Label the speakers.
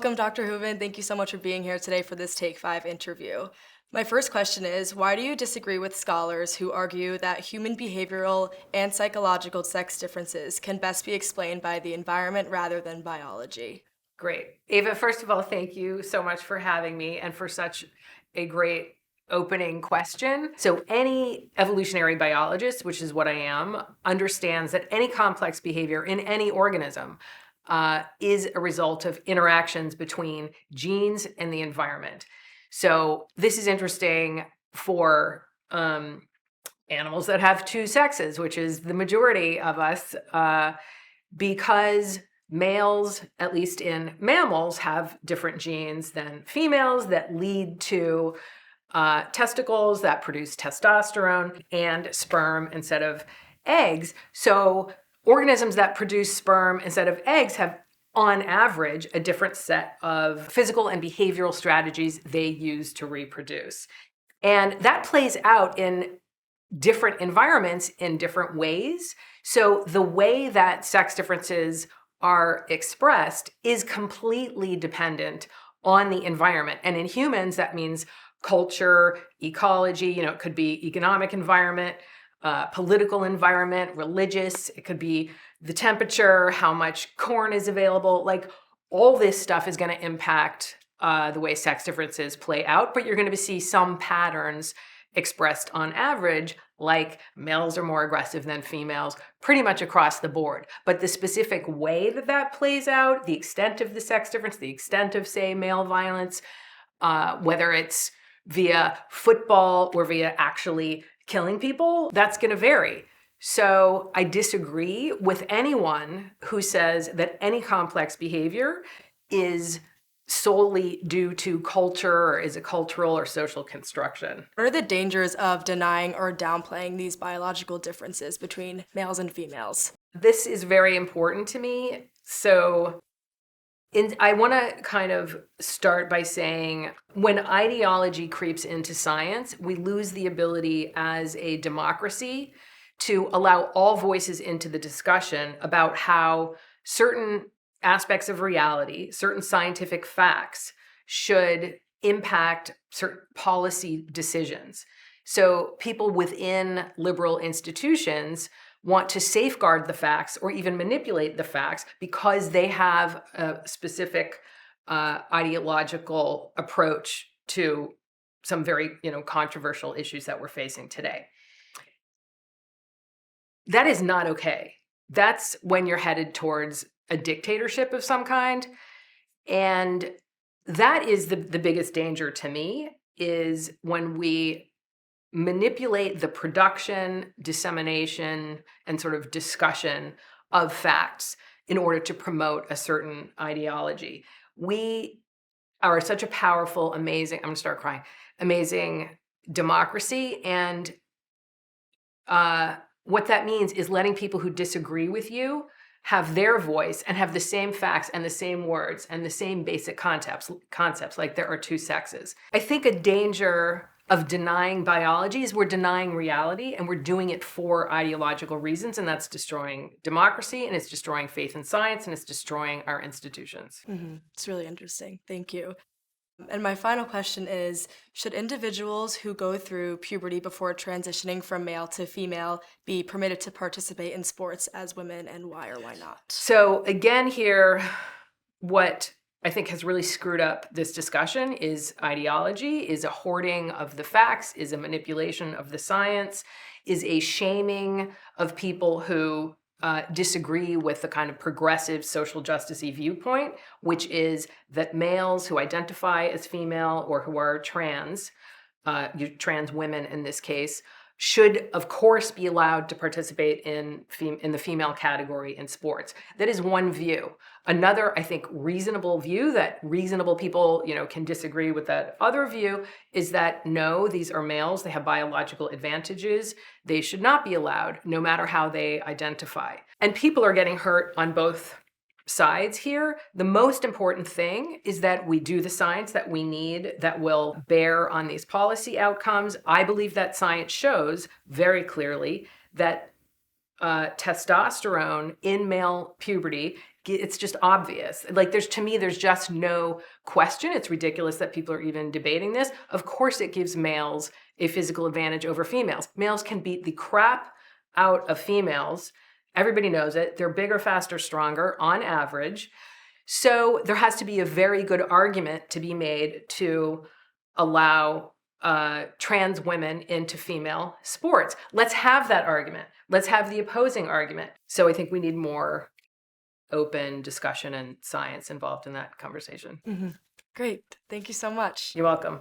Speaker 1: Welcome, Dr. Hooven. Thank you so much for being here today for this Take 5 interview. My first question is, why do you disagree with scholars who argue that human behavioral and psychological sex differences can best be explained by the environment rather than biology?
Speaker 2: Great. Ava, first of all, thank you so much for having me and for such a great opening question. So any evolutionary biologist, which is what I am, understands that any complex behavior in any organism is a result of interactions between genes and the environment. So this is interesting for animals that have two sexes, which is the majority of us, because males, at least in mammals, have different genes than females that lead to testicles that produce testosterone and sperm instead of eggs. So organisms that produce sperm instead of eggs have, on average, a different set of physical and behavioral strategies they use to reproduce. And that plays out in different environments in different ways. So the way that sex differences are expressed is completely dependent on the environment. And in humans, that means culture, ecology, it could be economic environment, political environment, religious, it could be the temperature, how much corn is available. Like all this stuff is going to impact the way sex differences play out, but you're going to see some patterns expressed on average, like males are more aggressive than females, pretty much across the board. But the specific way that that plays out, the extent of the sex difference, the extent of, say, male violence, whether it's via football or via actually killing people, that's going to vary. So I disagree with anyone who says that any complex behavior is solely due to culture or is a cultural or social construction.
Speaker 1: What are the dangers of denying or downplaying these biological differences between males and females?
Speaker 2: This is very important to me. So I want to kind of start by saying when ideology creeps into science, we lose the ability as a democracy to allow all voices into the discussion about how certain aspects of reality, certain scientific facts should impact certain policy decisions. So people within liberal institutions want to safeguard the facts or even manipulate the facts because they have a specific ideological approach to some very controversial issues that we're facing today. That is not okay. That's when you're headed towards a dictatorship of some kind. And that is the biggest danger to me, is when we manipulate the production, dissemination, and sort of discussion of facts in order to promote a certain ideology. We are such a powerful, amazing, I'm gonna start crying, amazing democracy. And what that means is letting people who disagree with you have their voice and have the same facts and the same words and the same basic concepts like there are two sexes. I think a danger of denying biology is we're denying reality, and we're doing it for ideological reasons, and that's destroying democracy, and it's destroying faith in science, and it's destroying our institutions.
Speaker 1: It's really interesting. Thank you. And my final question is, should individuals who go through puberty before transitioning from male to female be permitted to participate in sports as women, and why or why not?
Speaker 2: So again here, what I think has really screwed up this discussion is ideology, is a hoarding of the facts, is a manipulation of the science, is a shaming of people who disagree with the kind of progressive social justice-y viewpoint, which is that males who identify as female or who are trans women in this case, should of course be allowed to participate in the female category in sports. That is one view. Another, I think, reasonable view that reasonable people, can disagree with that other view is that no, these are males, they have biological advantages, they should not be allowed no matter how they identify. And people are getting hurt on both sides here. The most important thing is that we do the science that we need that will bear on these policy outcomes. I believe that science shows very clearly that testosterone in male puberty it's just obvious. Like to me, there's just no question. It's ridiculous that people are even debating this. Of course, it gives males a physical advantage over females. Males can beat the crap out of females. Everybody knows it. They're bigger, faster, stronger on average. So there has to be a very good argument to be made to allow trans women into female sports. Let's have that argument. Let's have the opposing argument. So I think we need more open discussion and science involved in that conversation.
Speaker 1: Great. Thank you so much.
Speaker 2: You're welcome.